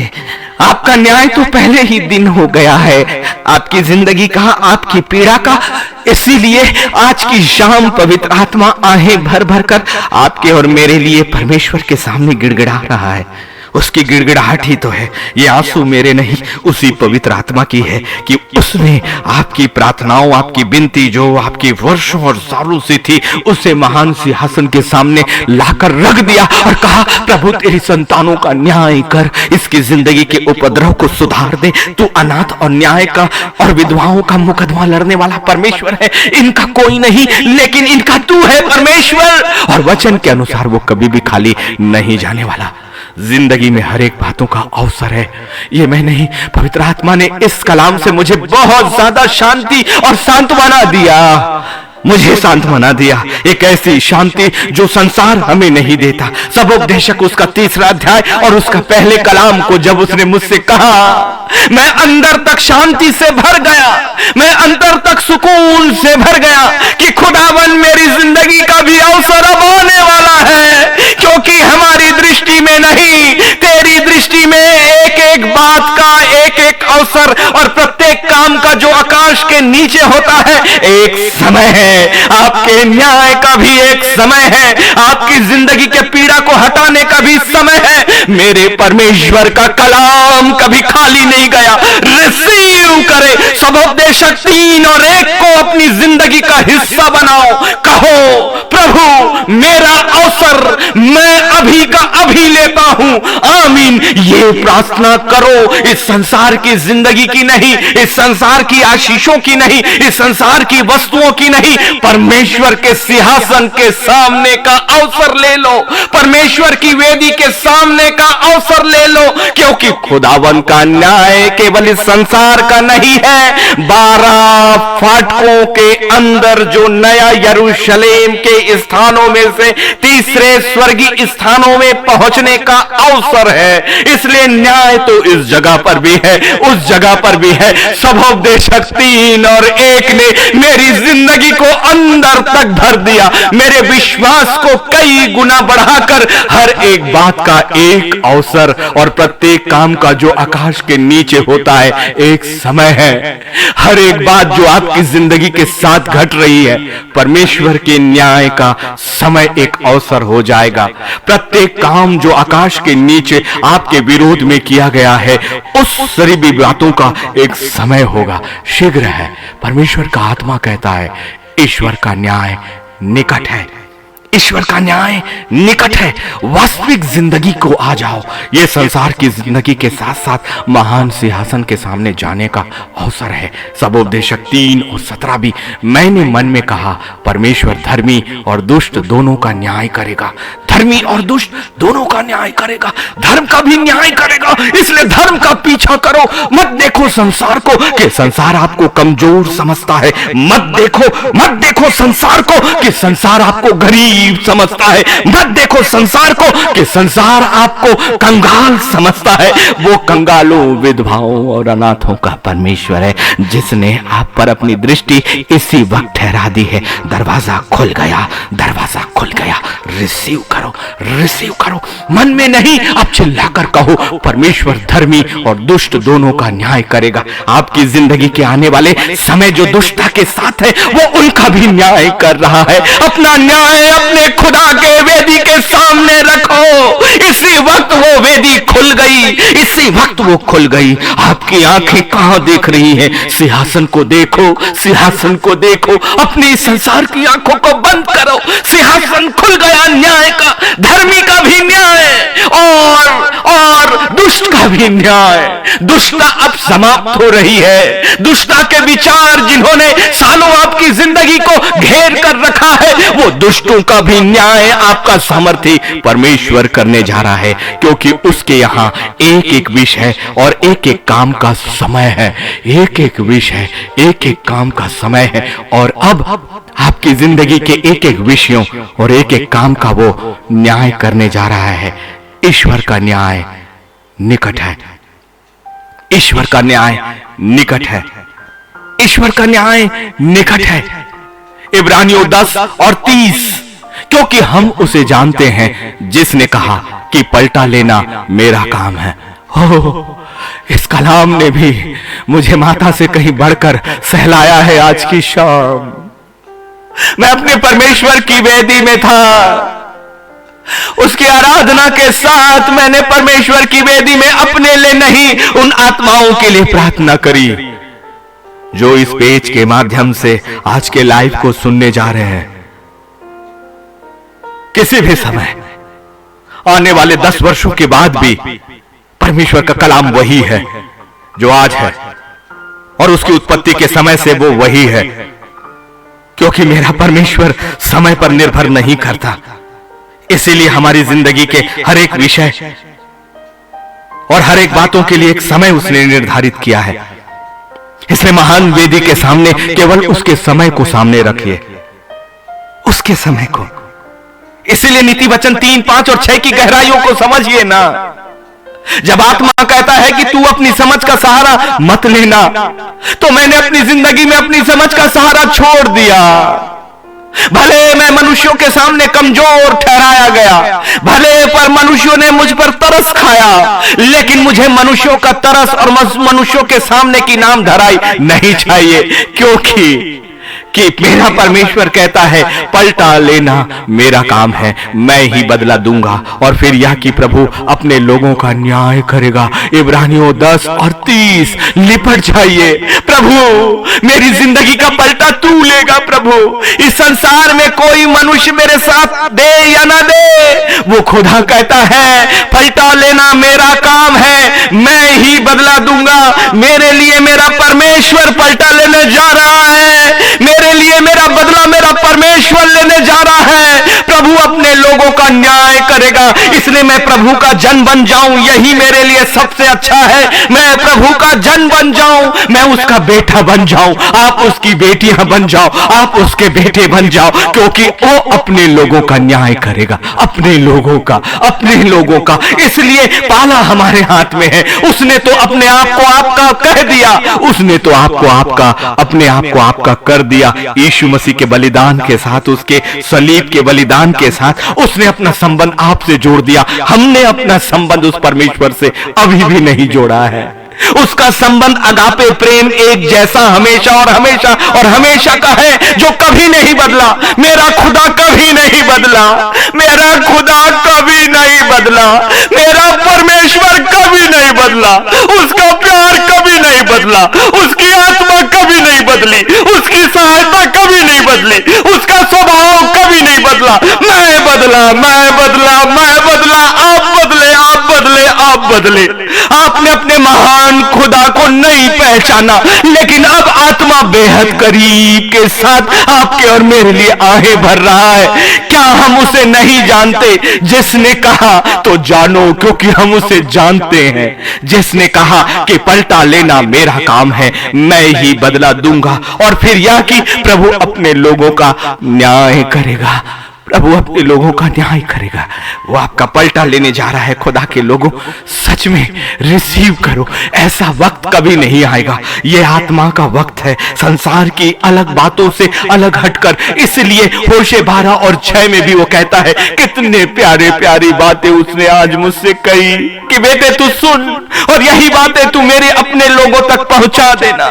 S1: आपका न्याय तो पहले ही दिन हो गया है, आपकी जिंदगी का, आपकी पीड़ा का। इसीलिए आज की शाम पवित्र आत्मा आहें भर भर कर आपके और मेरे लिए परमेश्वर के सामने गिड़गिड़ा रहा है। उसकी गिड़गिड़ाहट ही तो है, ये आंसू मेरे नहीं, उसी पवित्र आत्मा की है कि उसने आपकी प्रार्थनाओं, आपकी विनती जो आपकी वर्षों और सालों से थी, उसे महान सिंहासन के सामने लाकर रख दिया और कहा, प्रभु तेरी संतानों का न्याय कर, इसकी जिंदगी के उपद्रव को सुधार दे। तू अनाथ और न्याय का और विधवाओं का मुकदमा लड़ने वाला परमेश्वर है, इनका कोई नहीं, लेकिन इनका तू है परमेश्वर। और वचन के अनुसार वो कभी भी खाली नहीं जाने वाला। जिंदगी में हर एक बातों का अवसर है, ये मैं नहीं, पवित्र आत्मा ने इस कलाम से मुझे बहुत ज्यादा शांति और सांत्वना दिया, मुझे सांत्वना दिया। एक ऐसी शांति जो संसार हमें नहीं देता। सब उपदेशक उसका 3रा अध्याय और उसका पहले कलाम को जब उसने मुझसे कहा, मैं अंदर तक शांति से भर गया, मैं अंदर तक सुकून से भर गया कि खुदावन मेरी जिंदगी का भी अवसर अब आने वाला है, क्योंकि हमारी दृष्टि में नहीं, तेरी दृष्टि में एक एक बात का एक एक अवसर और प्रत्येक काम का जो आकाश के नीचे होता है एक समय है। आपके न्याय का भी एक समय है, आपकी जिंदगी के पीड़ा को हटाने का भी समय है। मेरे परमेश्वर का कलाम कभी खाली नहीं गया। रिसीव करे। सब उपदेशक 3 और 1 को अपनी जिंदगी का हिस्सा बनाओ। कहो, प्रभु मेरा अवसर मैं अभी का अभी लेता हूं। आमीन। ये प्रार्थना करो। इस संसार की जिंदगी की नहीं, इस संसार की आशीषों की नहीं, इस संसार की वस्तुओं की नहीं, परमेश्वर के सिंहासन के सामने का अवसर ले लो, परमेश्वर की वेदी के सामने का अवसर ले लो, क्योंकि खुदावन का न्याय केवल इस संसार का नहीं है। 12 फाटकों के अंदर जो नया यरूशलेम के स्थानों में से तीसरे स्वर्गीय स्थानों में पहुंचने का अवसर है। इसलिए न्याय तो इस जगह पर भी है, उस जगह पर भी है। सबोपदेशक 3 और 1 ने मेरी जिंदगी को अंदर तक भर दिया, मेरे विश्वास को कई गुना बढ़ाकर हर एक बात का एक अवसर और प्रत्येक काम का जो आकाश के नीचे होता है एक समय है। हर एक बात जो आपकी जिंदगी के साथ घट रही है, परमेश्वर के न्याय का समय एक अवसर हो जाएगा। प्रत्येक काम जो आकाश के नीचे आपके विरोध में किया गया है, उस सभी बातों का एक समय होगा, शीघ्र है। परमेश्वर का आत्मा कहता है ईश्वर का न्याय निकट है, ईश्वर का न्याय निकट है। वास्तविक जिंदगी को आ जाओ। यह संसार की जिंदगी के साथ साथ महान सिंहासन के सामने जाने का अवसर है। सबोपदेशक 3 और 17 भी, मैंने मन में कहा परमेश्वर धर्मी और दुष्ट दोनों का न्याय करेगा, धर्मी और दुष्ट दोनों का न्याय करेगा, धर्म का भी न्याय करेगा। इसलिए धर्म का पीछा करो। मत देखो संसार को कि संसार आपको कमजोर समझता है, मत देखो संसार को कि संसार आपको गरीब समझता है, मत देखो संसार को कि संसार आपको कंगाल समझता है। वो कंगालों, विधवाओं और अनाथों का परमेश्वर है, जिसने आप पर अपनी दृष्टि इसी वक्त ठहरा दी है। दरवाजा खुल गया, दरवाजा खुल गया। रिसीव करो। मन में नहीं, अब चिल्लाकर कहो परमेश्वर धर्मी और दुष्ट दोनों का न्याय करेगा। आपकी जिंदगी के आने वाले समय जो दुष्टता के साथ है, वो उनका भी न्याय कर रहा है। अपना न्याय अपने खुदा के वेदी के सामने रखो। इसी वक्त वो वेदी खुल गई, इसी वक्त वो खुल गई। आपकी आंखें कहां देख रही हैं? सिंहासन को देखो, सिंहासन को देखो। अपनी संसार की आंखों को बंद करो। सिंहासन खुल गया न्याय का, धर्मी का भी न्याय और दुष्ट का भी न्याय। दुष्टता अब समाप्त हो रही है। दुष्टता के विचार जिन्होंने सालों आपकी जिंदगी को घेर कर रखा है, वो दुष्टों का भी न्याय आपका सामर्थी परमेश्वर करने जा रहा है, क्योंकि उसके यहां एक एक विषय और एक एक काम का समय है। एक एक विषय, एक एक काम का समय है। और अब आपकी जिंदगी के एक एक विषयों और एक एक काम का वो न्याय करने जा रहा है। ईश्वर का न्याय निकट है, ईश्वर का न्याय निकट है, ईश्वर का न्याय निकट है। इब्रानियों 10 और 30, क्योंकि हम उसे जानते हैं जिसने कहा कि पलटा लेना मेरा काम है। हो, इस कलाम ने भी मुझे माता से कहीं बढ़कर सहलाया है। आज की शाम मैं अपने परमेश्वर की वेदी में था, उसकी आराधना के साथ मैंने परमेश्वर की वेदी में अपने लिए नहीं, उन आत्माओं के लिए प्रार्थना करी जो इस पेज के माध्यम से आज के लाइव को सुनने जा रहे हैं। किसी भी समय आने वाले 10 वर्षों के बाद भी परमेश्वर का कलाम वही है जो आज है, और उसकी उत्पत्ति के समय से वो वही है, क्योंकि मेरा परमेश्वर समय पर निर्भर नहीं करता। इसीलिए हमारी जिंदगी के हर एक विषय और हर एक बातों के लिए एक समय उसने निर्धारित किया है। इसलिए महान वेदी के सामने केवल उसके समय को सामने रखिए, उसके समय को। इसीलिए नीति वचन 3, 5 और 6 की गहराइयों को समझिए ना। जब आत्मा कहता है कि तू अपनी समझ का सहारा मत लेना, तो मैंने अपनी जिंदगी में अपनी समझ का सहारा छोड़ दिया। भले मैं मनुष्यों के सामने कमजोर ठहराया गया, भले पर मनुष्यों ने मुझ पर तरस खाया, लेकिन मुझे मनुष्यों का तरस और मनुष्यों के सामने की नाम धराई नहीं चाहिए, क्योंकि मेरा परमेश्वर कहता है पलटा लेना मेरा काम है, मैं ही बदला दूंगा। और फिर यह कि प्रभु अपने लोगों का न्याय करेगा। इब्रानियों 10 और बत्तीस लिपट जाइए। प्रभु मेरी जिंदगी का पलटा तू लेगा। प्रभु इस संसार में कोई मनुष्य मेरे साथ दे या ना दे, वो खुदा कहता है पलटा लेना मेरा काम है, मैं ही बदला दूंगा। मेरे लिए मेरा परमेश्वर पलटा लेने जा रहा है, मेरे लिए मेरा बदला मेरा परमेश्वर लेने जा रहा है। प्रभु अपने लोगों का न्याय करेगा, इसलिए मैं प्रभु का जन बन जाऊं, यही मेरे लिए सबसे अच्छा है। मैं प्रभु का जन बन जाऊं, मैं उसका बेटा बन जाऊं, आप उसकी बेटियां बन जाओ, आप उसके बेटे बन जाओ, क्योंकि वो अपने लोगों का न्याय करेगा, अपने लोगों का, अपने लोगों का। इसलिए पाला हमारे हाथ में है। उसने तो अपने आप को आपका कह दिया, उसने तो आपको आपका, अपने आप को आपका कर दिया। यीशु मसीह के बलिदान के साथ, उसके सलीब के बलिदान के साथ उसने अपना संबंध आपसे जोड़ दिया। हमने अपना संबंध उस परमेश्वर से अभी भी नहीं जोड़ा है। उसका संबंध अगापे प्रेम एक जैसा हमेशा और हमेशा और हमेशा का है, जो कभी नहीं बदला। मेरा खुदा कभी नहीं बदला, मेरा खुदा कभी नहीं बदला, मेरा परमेश्वर कभी नहीं बदला, उसका प्यार कभी नहीं बदला, उसकी आत्मा कभी नहीं बदली, उसकी सहायता कभी नहीं बदली, उसका स्वभाव कभी नहीं बदला। मैं बदला, मैं बदला, मैं बदला, आप बदले, आप बदले, आप बदले। आपने अपने महान खुदा को नहीं पहचाना, लेकिन अब आत्मा बेहद करीब के साथ आपके और मेरे लिए आहें भर रहा है। क्या हम उसे नहीं जानते? जिसने कहा तो जानो, क्योंकि हम उसे जानते हैं। जिसने कहा कि पलटा लेना मेरा काम है, मैं ही बदला दूंगा। और फिर यह कि प्रभु अपने लोगों का न्याय करेगा, प्रभु अपने लोगों का न्याय करेगा। वो आपका पलटा लेने जा रहा है। खुदा के लोगों, सच में रिसीव करो। ऐसा वक्त कभी नहीं आएगा, ये आत्मा का वक्त है, संसार की अलग बातों से अलग हटकर। इसलिए होशे 12 और 6 में भी वो कहता है, कितने प्यारे प्यारी बातें उसने आज मुझसे कही कि बेटे तू सुन, और यही बातें तू मेरे अपने लोगों तक पहुंचा देना।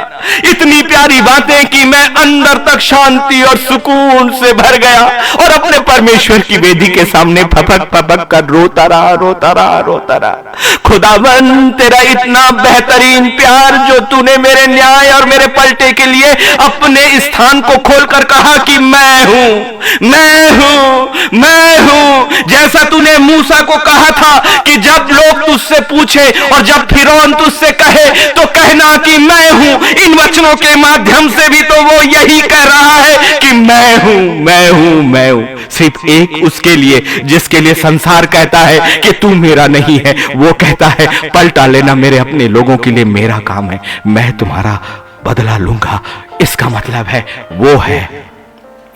S1: इतनी प्यारी बातें कि मैं अंदर तक शांति और सुकून से भर गया और अपने परमेश्वर की वेदी के सामने फपक फपक कर रोता रहा, रोता रहा, रोता रहा। खुदावन तेरा इतना बेहतरीन प्यार, जो तूने मेरे न्याय और मेरे पलटे के लिए अपने स्थान को खोलकर कहा कि मैं हूं, मैं हूं, मैं हूं। जैसा तूने मूसा को कहा था कि जब लोग तुझसे पूछे और जब फिरौन तुझसे कहे तो कहना कि मैं हूं। इन वचनों के माध्यम से भी तो वो यही कह रहा है कि मैं हूं, मैं हूं, मैं हूं। सिर्फ एक उसके लिए जिसके लिए संसार कहता है कि तू मेरा नहीं है, वो कहता है पलटा लेना मेरे अपने लोगों के लिए मेरा काम है, मैं तुम्हारा बदला लूंगा। इसका मतलब है वो है।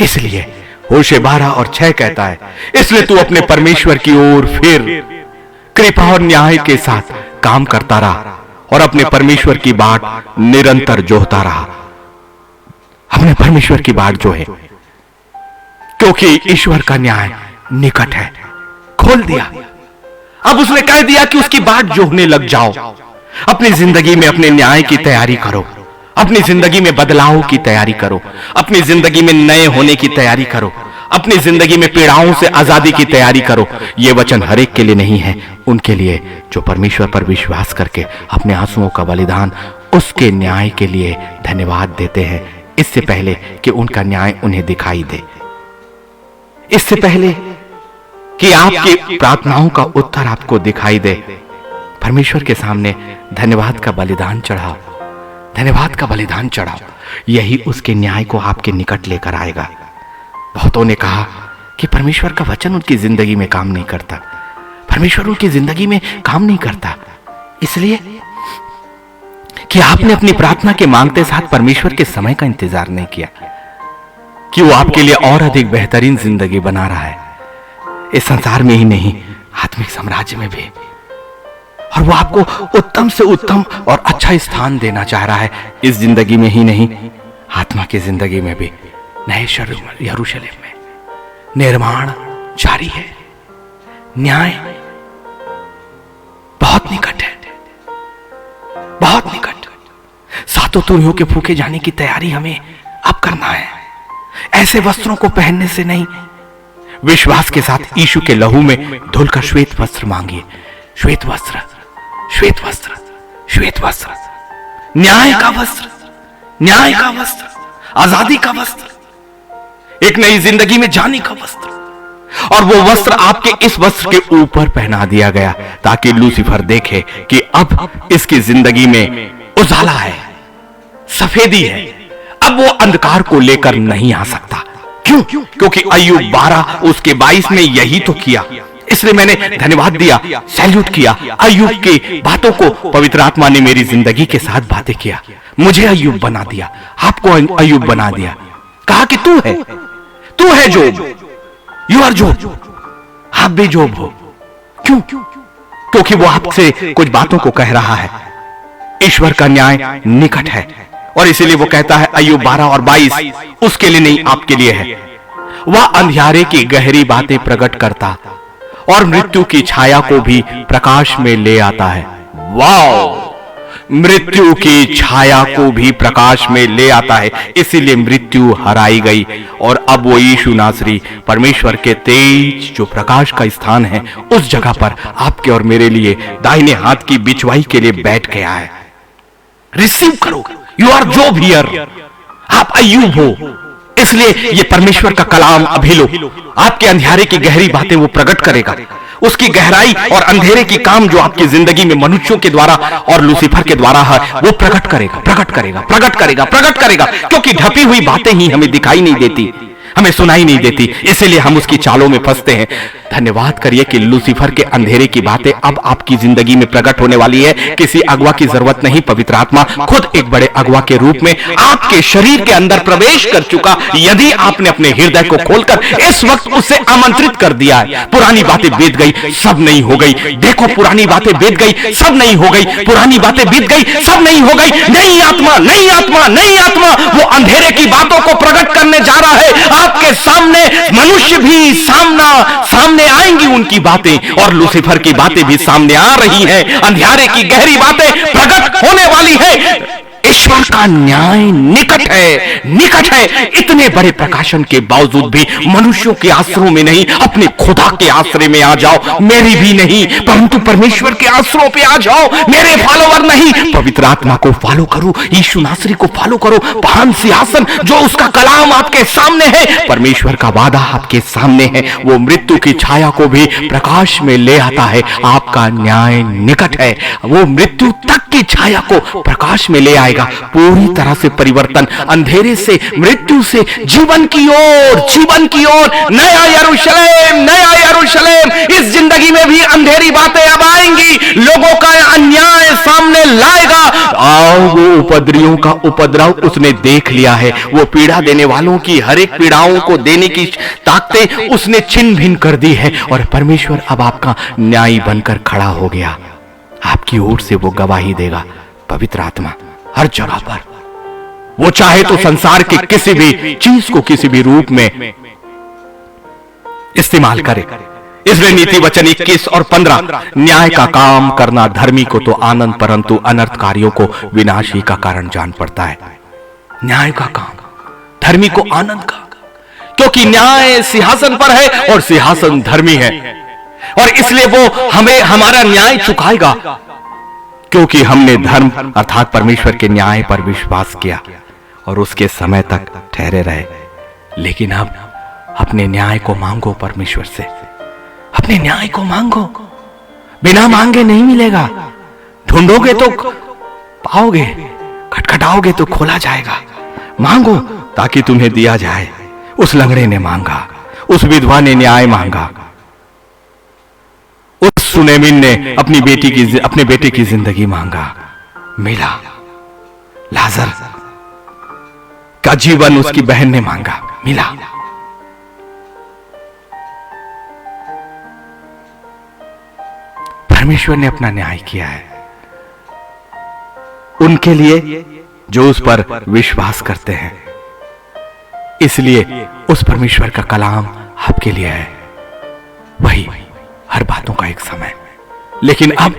S1: इसलिए होशे 12 और 6 कहता है, इसलिए तू अपने परमेश्वर की ओर फिर कृपा और न्याय के साथ काम करता रहा और अपने परमेश्वर की बाट निरंतर जोहता रहा। अपने परमेश्वर की बाट जो है, क्योंकि ईश्वर का न्याय निकट है। खोल दिया, अब उसने कह दिया कि उसकी बाट जोहने लग जाओ। अपनी जिंदगी में अपने न्याय की तैयारी करो, अपनी जिंदगी में बदलाव की तैयारी करो, अपनी जिंदगी में नए होने की तैयारी करो, अपनी जिंदगी में पीड़ाओं से आजादी की तैयारी करो। यह वचन हर एक के लिए नहीं है, उनके लिए जो परमेश्वर पर विश्वास करके अपने आंसुओं का बलिदान उसके न्याय के लिए धन्यवाद देते हैं, इससे पहले कि उनका न्याय उन्हें दिखाई दे, इससे पहले कि आपकी प्रार्थनाओं का उत्तर आपको दिखाई दे। परमेश्वर के सामने धन्यवाद का बलिदान चढ़ाओ, धन्यवाद का बलिदान चढ़ाओ। यही उसके न्याय को आपके निकट लेकर आएगा। बहुतों ने कहा कि परमेश्वर का वचन उनकी जिंदगी में काम नहीं करता, परमेश्वर उनकी जिंदगी में काम नहीं करता, इसलिए कि आपने अपनी प्रार्थना के मांगते साथ परमेश्वर के समय का इंतजार नहीं किया कि वो आपके लिए और अधिक बेहतरीन जिंदगी बना रहा है, इस संसार में ही नहीं, आत्मिक साम्राज्य में भी। और वो आपको उत्तम से उत्तम और अच्छा स्थान देना चाह रहा है, इस जिंदगी में ही नहीं, आत्मा की जिंदगी में भी। नए यरूशलेम में निर्माण जारी है, न्याय बहुत निकट है, बहुत निकट। सातों तुरहियों के फूके जाने की तैयारी हमें अब करना है, ऐसे वस्त्रों को पहनने से नहीं, विश्वास के साथ यीशु के लहू में धुलकर श्वेत वस्त्र मांगिए। श्वेत वस्त्र, श्वेत वस्त्र, श्वेत वस्त्र, न्याय का वस्त्र, न्याय का वस्त्र, आजादी का वस्त्र, एक नई जिंदगी में जाने का वस्त्र। और वो वस्त्र आपके इस वस्त्र के ऊपर पहना दिया गया ताकि लूसीफर देखे कि अब इसकी जिंदगी में उजाला है, सफेदी है, अब वो अंधकार को लेकर नहीं आ सकता। क्यों? क्योंकि अय्यूब 12 उसके 22 में यही तो किया। इसलिए मैंने धन्यवाद दिया, सैल्यूट किया। अय्यूब की बातों को पवित्र आत्मा ने मेरी जिंदगी के साथ बातें किया, मुझे अय्यूब बना दिया, आपको अय्यूब बना दिया। कहा कि तू है जोब, यू आर जोब, आप भी जोब हो। क्यों? क्योंकि वो आपसे कुछ बातों को कह रहा है। ईश्वर का न्याय निकट है और इसीलिए वो कहता है अय्यूब 12 और 22 उसके लिए नहीं, आपके लिए है। वह अंधियारे की गहरी बातें प्रकट करता और मृत्यु की छाया को भी प्रकाश में ले आता है। वाओ! मृत्यु की छाया को भी प्रकाश में ले आता है। इसीलिए मृत्यु हराई गई और अब वो यीशु नासरी परमेश्वर के तेज जो प्रकाश का स्थान है उस जगह पर आपके और मेरे लिए दाहिने हाथ की बिछवाई के लिए बैठ गया है। रिसीव करो, यू आर जोब हियर, आप अय्यूब हो। इसलिए ये परमेश्वर का कलाम अभी लो, आपके अंधेरे की गहरी बातें वो प्रकट करेगा, उसकी गहराई और अंधेरे की काम जो आपकी जिंदगी में मनुष्यों के द्वारा और लूसीफर के द्वारा है वो प्रकट करेगा, प्रकट करेगा, प्रकट करेगा, प्रकट करेगा। क्योंकि ढपी हुई बातें ही हमें दिखाई नहीं देती, हमें सुनाई नहीं देती, इसीलिए हम उसकी चालों में फंसते हैं। धन्यवाद करिए कि लूसीफर के अंधेरे की बातें अब आपकी जिंदगी में प्रकट होने वाली है। किसी अगवा की जरूरत नहीं, पवित्र आत्मा खुद एक बड़े अगवा के रूप में आपके शरीर के अंदर प्रवेश कर चुका। यदि आपने अपने हृदय को खोलकर इस वक्त उसे आमंत्रित कर दिया है। पुरानी बातें बीत गई, सब नहीं हो गई। देखो, पुरानी बातें बीत गई, सब नहीं हो गई। पुरानी बातें बीत गई, सब नहीं हो गई। नई आत्मा, नई आत्मा, नई आत्मा वो अंधेरे की बातों को प्रकट करने जा रहा है। आपके सामने मनुष्य भी सामने आएंगी उनकी बातें, और लूसीफर की बातें भी सामने आ रही हैं। अंधियारे की गहरी बातें प्रकट होने वाली है। ईश्वर का न्याय निकट है, निकट है। इतने बड़े प्रकाशन के बावजूद भी मनुष्यों के आश्रयों में नहीं, अपने खुदा के आश्रय में आ जाओ। मेरी भी नहीं, परंतु परमेश्वर के आश्रयों पे आ जाओ। मेरे फॉलोवर नहीं, पवित्र आत्मा को फॉलो करो, यीशु नासरी को फॉलो करो। महान सिंहासन जो उसका कलाम आपके सामने है, परमेश्वर का वादा आपके सामने है, वो मृत्यु की छाया को भी प्रकाश में ले आता है। आपका न्याय निकट है, वो मृत्यु तक की छाया को प्रकाश में ले आएगा। पूरी तरह से परिवर्तन, अंधेरे से, मृत्यु से जीवन की ओर, जीवन की ओर। नया यरूशलेम, नया यरूशलेम। इस जिंदगी में भी अंधेरी बातें अब आएंगी, लोगों का अन्याय सामने लाएगा। आओ, वो उपद्रवियों का उपद्रव उसने देख लिया है। वो पीड़ा देने वालों की हर एक पीड़ाओं को देने की ताकतें उसने छिन्न भिन्न कर दी है, और परमेश्वर अब आपका न्यायी बनकर खड़ा हो गया। आपकी ओर से वो गवाही देगा। पवित्र आत्मा हर जगह पर, वो चाहे तो संसार के किसी भी चीज को किसी भी रूप में इस्तेमाल करे। इसलिए नीति वचन 21 और 15, न्याय का काम करना धर्मी को तो आनंद, परंतु अनर्थकारियों को विनाशी का कारण जान पड़ता है। न्याय का काम धर्मी को आनंद का, क्योंकि न्याय सिंहासन पर है और सिंहासन धर्मी है, और इसलिए वो हमें हमारा न्याय चुकाएगा, क्योंकि हमने धर्म अर्थात परमेश्वर के न्याय पर विश्वास किया और उसके समय तक ठहरे रहे। लेकिन अब अपने न्याय को मांगो परमेश्वर से, अपने न्याय को मांगो। बिना मांगे नहीं मिलेगा, ढूंढोगे तो पाओगे, खटखटाओगे तो खोला जाएगा। मांगो ताकि तुम्हें दिया जाए। उस लंगड़े ने मांगा, उस विधवा ने न्याय मांगा, उस सुनेमिन ने अपने बेटे की जिंदगी मांगा, मिला। लाजर का जीवन उसकी बहन ने मांगा, मिला। परमेश्वर ने अपना न्याय किया है उनके लिए जो उस पर विश्वास करते हैं। इसलिए उस परमेश्वर का कलाम आपके लिए है, वही हर बातों का एक समय। लेकिन अब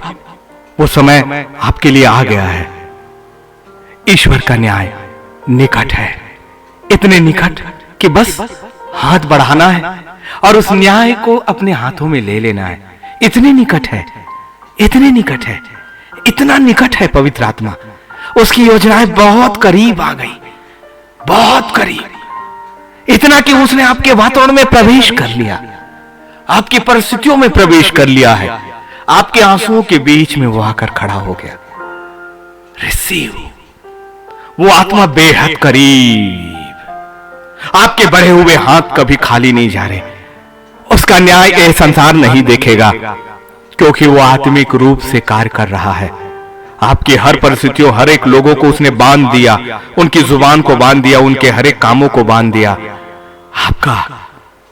S1: वो समय आपके लिए आ गया है। ईश्वर का न्याय निकट है, इतने निकट कि बस हाथ बढ़ाना है और उस न्याय को अपने हाथों में ले लेना है। इतने निकट है, इतने निकट है, इतना निकट है पवित्र आत्मा, उसकी योजनाएं बहुत करीब आ गई, बहुत करीब, इतना कि उसने आपके वातावरण में प्रवेश कर लिया, आपकी परिस्थितियों में प्रवेश कर लिया है, आपके आंसुओं के बीच में वो आकर खड़ा हो गया। रिसीव, वो आत्मा बेहद करीब, आपके बढ़े हुए हाथ कभी खाली नहीं जा रहे। उसका न्याय यह संसार नहीं देखेगा, क्योंकि वो आत्मिक रूप से कार्य कर रहा है। आपकी हर परिस्थितियों, हर एक लोगों को उसने बांध दिया, उनकी जुबान को बांध दिया, उनके हर एक कामों को बांध दिया। आपका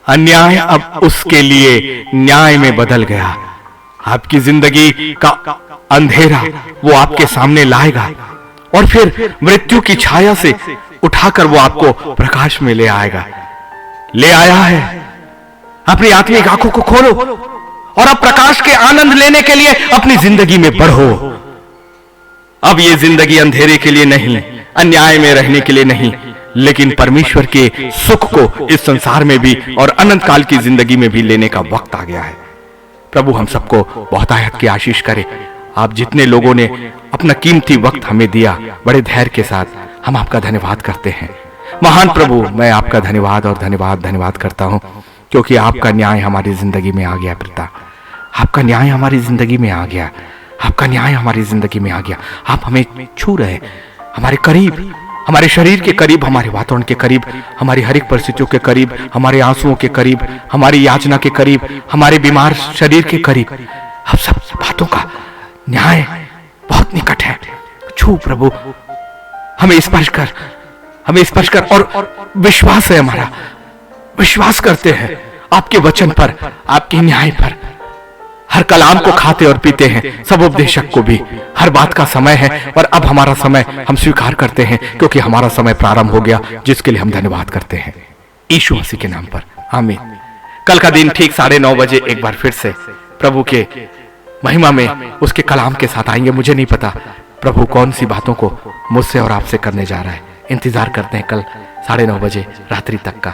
S1: अन्याय अब उसके लिए न्याय में बदल गया। आपकी जिंदगी का अंधेरा वो आपके सामने लाएगा और फिर मृत्यु की छाया से उठाकर वो आपको प्रकाश में ले आएगा। ले आया है। अपनी आत्मिक आंखों को खोलो और अब प्रकाश के आनंद लेने के लिए अपनी जिंदगी में बढ़ो। अब ये जिंदगी अंधेरे के लिए नहीं, अन्याय में रहने के लिए नहीं, लेकिन परमेश्वर के सुख को इस संसार में भी और अनंत काल की जिंदगी में भी लेने का वक्त आ गया है। प्रभु हम सबको बहुतायत की आशीष करे। आप जितने लोगों ने अपना कीमती वक्त हमें दिया, बड़े धैर्य के साथ हम आपका धन्यवाद करते हैं। महान प्रभु, मैं आपका धन्यवाद और धन्यवाद करता हूं, क्योंकि आपका न्याय हमारी जिंदगी में आ गया। पिता, आपका न्याय हमारी जिंदगी में आ गया, आपका न्याय हमारी जिंदगी में आ गया। आप हमें छू रहे, हमारे करीब, हमारे शरीर के करीब, हमारे वातावरण के करीब, हमारी हर एक परिस्थितियों के करीब, हमारे आंसुओं के करीब, हमारी याचना के करीब, हमारे बीमार शरीर के करीब। अब सब बातों का न्याय बहुत निकट है। छू प्रभु, हमें स्पर्श कर, हमें स्पर्श कर। और विश्वास है हमारा, विश्वास करते हैं आपके वचन पर, आपके न्याय पर। हर कलाम को खाते और पीते हैं, सब उपदेशक को भी। हर बात का समय है और अब हमारा समय हम स्वीकार करते हैं, क्योंकि हमारा समय प्रारंभ हो गया, जिसके लिए हम धन्यवाद करते हैं यीशु मसीह के नाम पर, आमीन। कल का दिन ठीक 9:30 बजे एक बार फिर से प्रभु के महिमा में उसके कलाम के साथ आएंगे। मुझे नहीं पता प्रभु कौन सी बातों को मुझसे और आपसे करने जा रहा है। इंतजार करते हैं कल 9:30 बजे रात्रि तक का।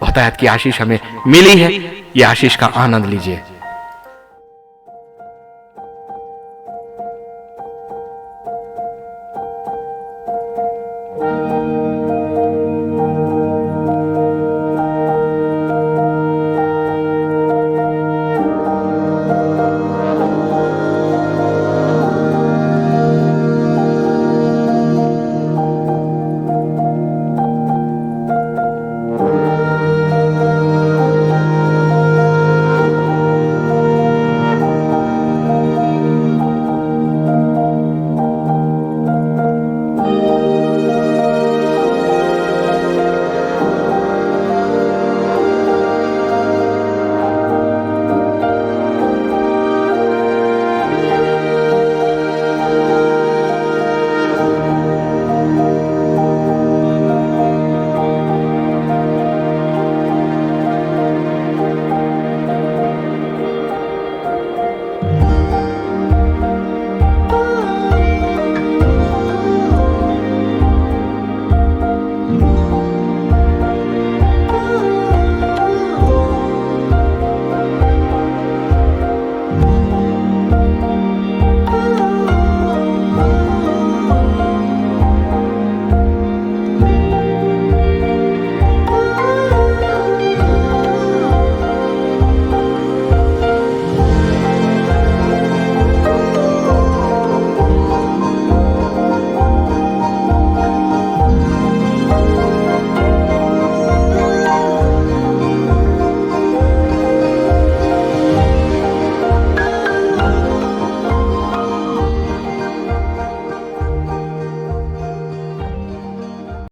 S1: बहुतायत की आशीष हमें मिली है, ये आशीष का आनंद लीजिए।